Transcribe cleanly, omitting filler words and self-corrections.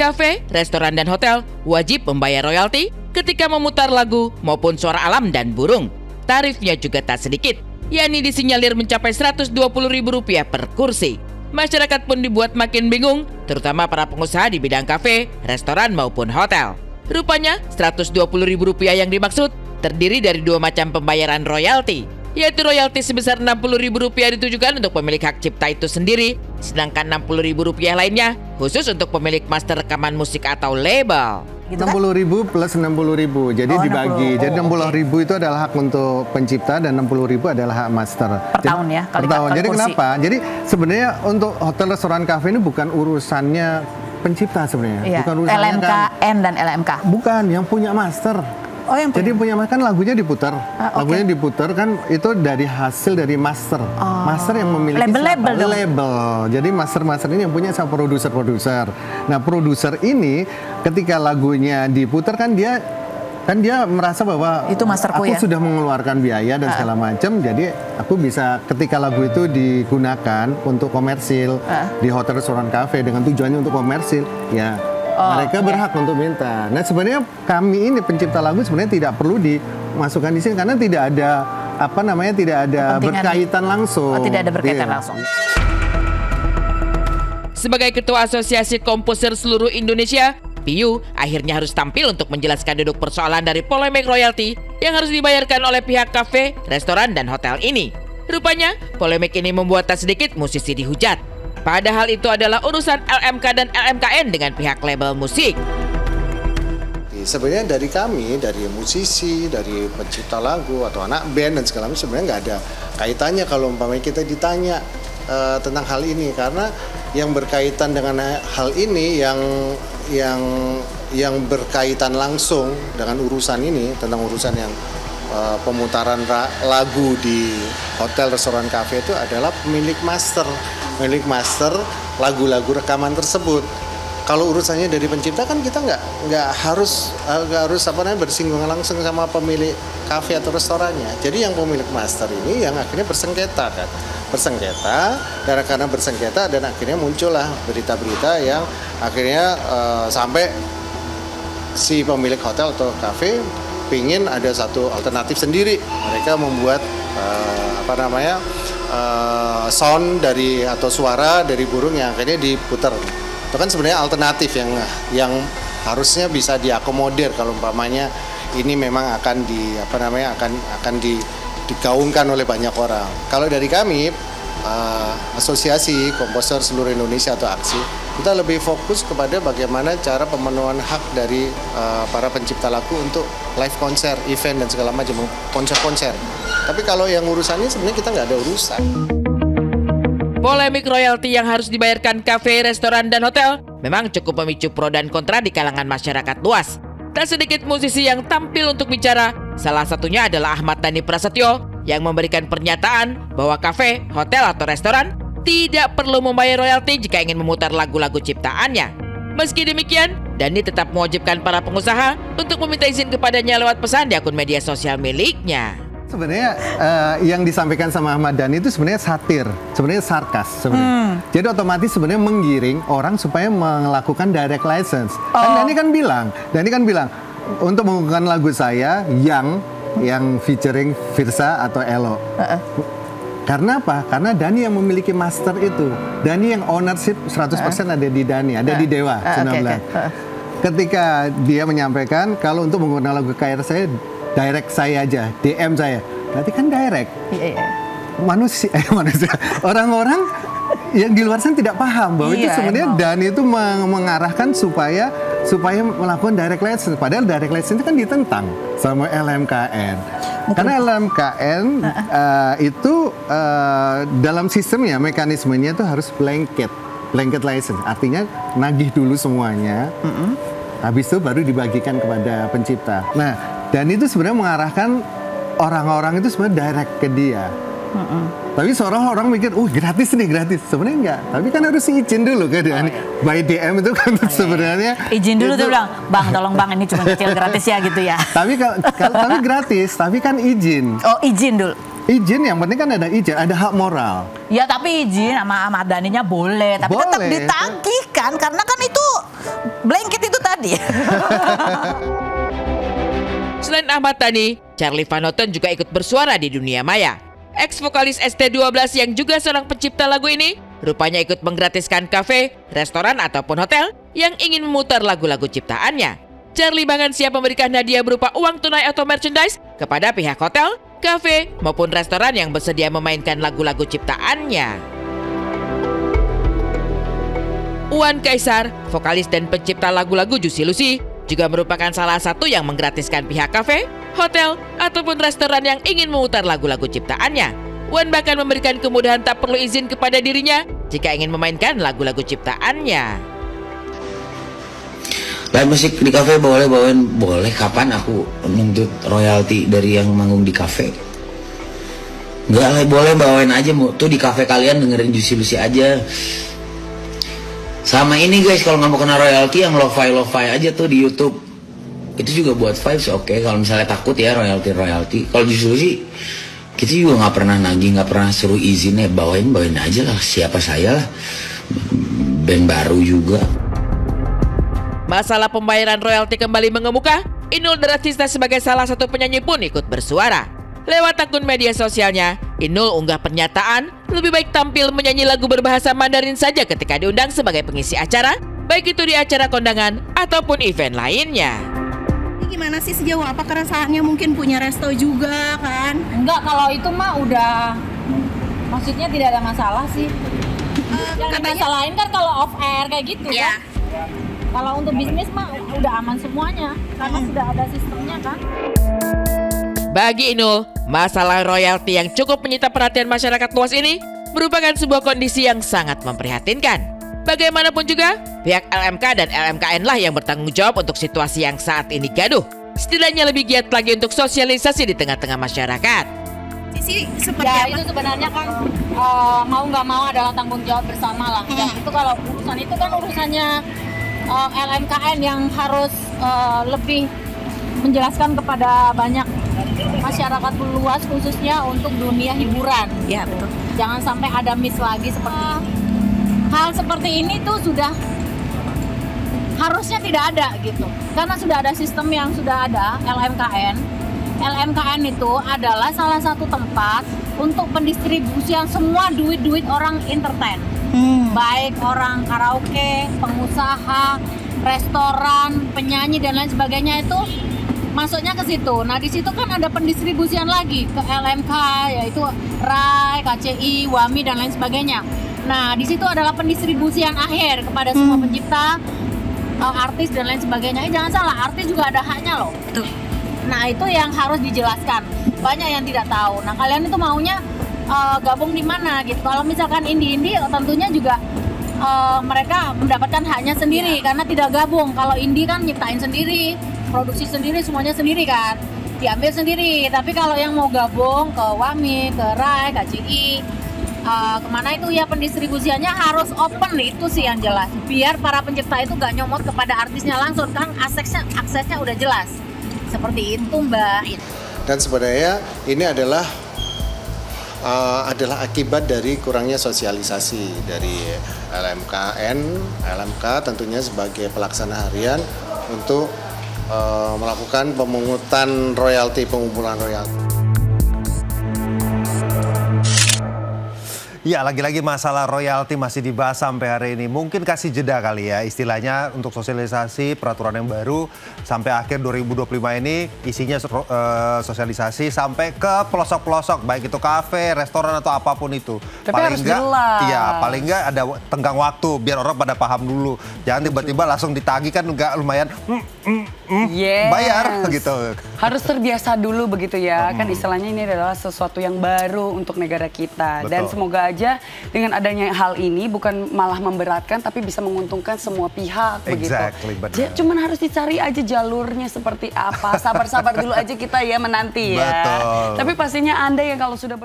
Kafe, restoran, dan hotel wajib membayar royalti ketika memutar lagu maupun suara alam dan burung. Tarifnya juga tak sedikit, yakni disinyalir mencapai Rp120.000 per kursi. Masyarakat pun dibuat makin bingung, terutama para pengusaha di bidang kafe, restoran maupun hotel. Rupanya Rp120.000 yang dimaksud terdiri dari dua macam pembayaran royalti, yaitu royalti sebesar Rp60.000 ditujukan untuk pemilik hak cipta itu sendiri, sedangkan Rp60.000 lainnya khusus untuk pemilik master rekaman musik atau label. Gitu kan? 60.000 plus 60.000, jadi dibagi. Jadi 60.000 itu adalah hak untuk pencipta dan 60.000 adalah hak master. Per tahun ya? Per tahun. Jadi kenapa? Jadi sebenarnya untuk hotel, restoran, kafe ini bukan urusannya pencipta sebenarnya. Iya. Bukan urusannya LMKN dan LMK. Bukan, yang punya master. Oh, yang jadi punya kan lagunya diputar, okay. Lagunya diputar kan itu dari hasil dari master, master yang memiliki label. Jadi master ini yang punya sama produser. Nah produser ini ketika lagunya diputar kan dia merasa bahwa itu masterku aku sudah mengeluarkan biaya dan segala macam, jadi aku bisa ketika lagu itu digunakan untuk komersil di hotel, restoran, kafe dengan tujuannya untuk komersil, ya. Mereka berhak untuk minta. Nah sebenarnya kami ini pencipta lagu sebenarnya tidak perlu dimasukkan di sini karena tidak ada berkaitan langsung. Tidak ada berkaitan langsung. Sebagai Ketua Asosiasi Komposer Seluruh Indonesia, Piyu akhirnya harus tampil untuk menjelaskan duduk persoalan dari polemik royalti yang harus dibayarkan oleh pihak kafe, restoran, dan hotel ini. Rupanya polemik ini membuat tak sedikit musisi dihujat. Padahal itu adalah urusan LMK dan LMKN dengan pihak label musik. Sebenarnya dari kami, dari musisi, dari pencipta lagu atau anak band dan segala macam sebenarnya nggak ada kaitannya kalau umpamanya kita ditanya tentang hal ini, karena yang berkaitan dengan hal ini yang berkaitan langsung dengan urusan ini, tentang urusan yang pemutaran lagu di hotel, restoran, kafe itu adalah pemilik master lagu-lagu rekaman tersebut. Kalau urusannya dari pencipta kan kita nggak harus bersinggungan langsung sama pemilik kafe atau restorannya. Jadi yang pemilik master ini yang akhirnya bersengketa dan karena bersengketa dan akhirnya muncullah berita-berita yang akhirnya sampai si pemilik hotel atau kafe pingin ada satu alternatif sendiri. Mereka membuat sound dari atau suara dari burung yang akhirnya diputar. Itu kan sebenarnya alternatif yang harusnya bisa diakomodir kalau umpamanya ini memang akan digaungkan oleh banyak orang. Kalau dari kami Asosiasi Komposer Seluruh Indonesia atau AKSI, kita lebih fokus kepada bagaimana cara pemenuhan hak dari para pencipta lagu untuk live konser, event dan segala macam, konser-konser. Tapi kalau yang urusannya sebenarnya kita nggak ada urusan. Polemik royalti yang harus dibayarkan kafe, restoran, dan hotel memang cukup memicu pro dan kontra di kalangan masyarakat luas. Tak sedikit musisi yang tampil untuk bicara, salah satunya adalah Ahmad Dhani Prasetyo yang memberikan pernyataan bahwa kafe, hotel, atau restoran tidak perlu membayar royalti jika ingin memutar lagu-lagu ciptaannya. Meski demikian, Dhani tetap mewajibkan para pengusaha untuk meminta izin kepadanya lewat pesan di akun media sosial miliknya. Sebenarnya yang disampaikan sama Ahmad Dhani itu sebenarnya satir, sebenarnya sarkas sebenarnya. Jadi otomatis sebenarnya menggiring orang supaya melakukan direct license. Kan Dhani kan bilang untuk menggunakan lagu saya yang featuring Virsa atau Elo. Karena apa? Karena Dhani yang memiliki master itu. Dhani yang ownership 100% ada di Dhani, ada di Dewa 19. Ketika dia menyampaikan kalau untuk menggunakan lagu KR saya, direct saya aja, DM saya. Berarti kan direct. Manusia. Orang-orang yang di luar sana tidak paham bahwa itu sebenarnya Dhani itu mengarahkan supaya melakukan direct license. Padahal direct license itu kan ditentang sama LMKN. Karena LMKN itu dalam sistemnya, mekanismenya itu harus blanket license. Artinya nagih dulu semuanya, habis itu baru dibagikan kepada pencipta. Nah, dan itu sebenarnya mengarahkan orang-orang itu sebenarnya direct ke dia. Tapi seorang orang mikir, gratis nih, gratis. Sebenarnya enggak. Tapi kan harus izin dulu ke Dhani. By DM itu kan sebenarnya izin dulu tuh bilang, "Bang, tolong Bang, ini cuma kecil gratis ya," gitu ya. Tapi tapi gratis, tapi kan izin. Oh, izin dulu. Izin, yang penting kan ada izin, ada hak moral. Ya tapi izin sama Ahmad Dhaninya boleh, tapi tetap ditagihkan karena kan itu blanket itu tadi. Selain Ahmad Dhani, Charly Van Houten juga ikut bersuara di dunia maya. Ex-vokalis ST12 yang juga seorang pencipta lagu ini rupanya ikut menggratiskan kafe, restoran ataupun hotel yang ingin memutar lagu-lagu ciptaannya. Charly bahkan siap memberikan hadiah berupa uang tunai atau merchandise kepada pihak hotel, kafe, maupun restoran yang bersedia memainkan lagu-lagu ciptaannya. Uwan Kaisar, vokalis dan pencipta lagu-lagu Juicy Lucy, juga merupakan salah satu yang menggratiskan pihak kafe, hotel, ataupun restoran yang ingin memutar lagu-lagu ciptaannya. Uwan bahkan memberikan kemudahan tak perlu izin kepada dirinya jika ingin memainkan lagu-lagu ciptaannya. Live musik di kafe boleh kapan aku nuntut royalti dari yang manggung di kafe? Enggak lah, boleh bawain aja tuh di kafe kalian dengerin Juicy Lucy aja. Sama ini guys, kalau nggak mau kena royalti yang lo-fi aja tuh di YouTube. Itu juga buat vibes oke. Kalau misalnya takut ya royalti. Kalau justru sih kita juga nggak pernah nagih, nggak pernah suruh izin ya, bawain aja lah. Siapa saya lah, band baru juga. Masalah pembayaran royalti kembali mengemuka. Inul Daratista sebagai salah satu penyanyi pun ikut bersuara. Lewat akun media sosialnya, Inul unggah pernyataan lebih baik tampil menyanyi lagu berbahasa Mandarin saja ketika diundang sebagai pengisi acara, baik itu di acara kondangan ataupun event lainnya. Gimana sih sejauh apa keresahannya, mungkin punya resto juga kan? Enggak, kalau itu mah udah, maksudnya tidak ada masalah sih. Yang dimasalahin kan kalau off air kayak gitu kan. Kalau untuk bisnis mah udah aman semuanya, karena sudah ada sistemnya kan. Bagi Inul, masalah royalti yang cukup menyita perhatian masyarakat luas ini merupakan sebuah kondisi yang sangat memprihatinkan. Bagaimanapun juga, pihak LMK dan LMKN lah yang bertanggung jawab untuk situasi yang saat ini gaduh. Setidaknya lebih giat lagi untuk sosialisasi di tengah-tengah masyarakat. Sisi seperti Ya apa? itu sebenarnya kan mau nggak mau adalah tanggung jawab bersama lah. Dan itu kalau urusan itu kan urusannya LMKN yang harus lebih menjelaskan kepada banyak masyarakat luas, khususnya untuk dunia hiburan. Ya betul. Jangan sampai ada miss lagi seperti ini. Hal seperti ini tuh sudah harusnya tidak ada gitu, karena sudah ada sistem yang sudah ada. LMKN itu adalah salah satu tempat untuk pendistribusian semua duit orang entertain, baik orang karaoke, pengusaha, restoran, penyanyi dan lain sebagainya, itu masuknya ke situ. Nah di situ kan ada pendistribusian lagi ke LMK, yaitu RAI, KCI, WAMI dan lain sebagainya. Nah di situ adalah pendistribusian akhir kepada semua pencipta, artis dan lain sebagainya. Jangan salah, artis juga ada haknya loh. Betul. Nah itu yang harus dijelaskan. Banyak yang tidak tahu. Nah kalian itu maunya gabung di mana gitu? Kalau misalkan indie tentunya juga mereka mendapatkan haknya sendiri karena tidak gabung. Kalau indie kan nyiptain sendiri, produksi sendiri, semuanya sendiri kan, diambil sendiri. Tapi kalau yang mau gabung ke WAMI, ke RAI, KCI, kemana itu ya pendistribusiannya harus open, itu sih yang jelas. Biar para pencipta itu gak nyomot kepada artisnya langsung, kan aksesnya udah jelas. Seperti itu Mbak. Dan sebenarnya ini adalah akibat dari kurangnya sosialisasi dari LMK tentunya sebagai pelaksana harian untuk melakukan pemungutan royalti, pengumpulan royalti. Ya, lagi-lagi masalah royalti masih dibahas sampai hari ini. Mungkin kasih jeda kali ya istilahnya untuk sosialisasi peraturan yang baru sampai akhir 2025 ini isinya sosialisasi sampai ke pelosok-pelosok, baik itu kafe, restoran atau apapun itu. Tapi harus jelas. Iya, paling nggak ada tenggang waktu biar orang pada paham dulu. Jangan tiba-tiba langsung ditagih, kan nggak lumayan bayar gitu. Harus terbiasa dulu begitu ya. Kan istilahnya ini adalah sesuatu yang baru untuk negara kita. Betul. Dan semoga aja dengan adanya hal ini bukan malah memberatkan tapi bisa menguntungkan semua pihak Exactly, begitu. benar. Cuman harus dicari aja jalurnya seperti apa. Sabar-sabar dulu aja kita ya menanti ya. Betul. Tapi pastinya Anda yang kalau sudah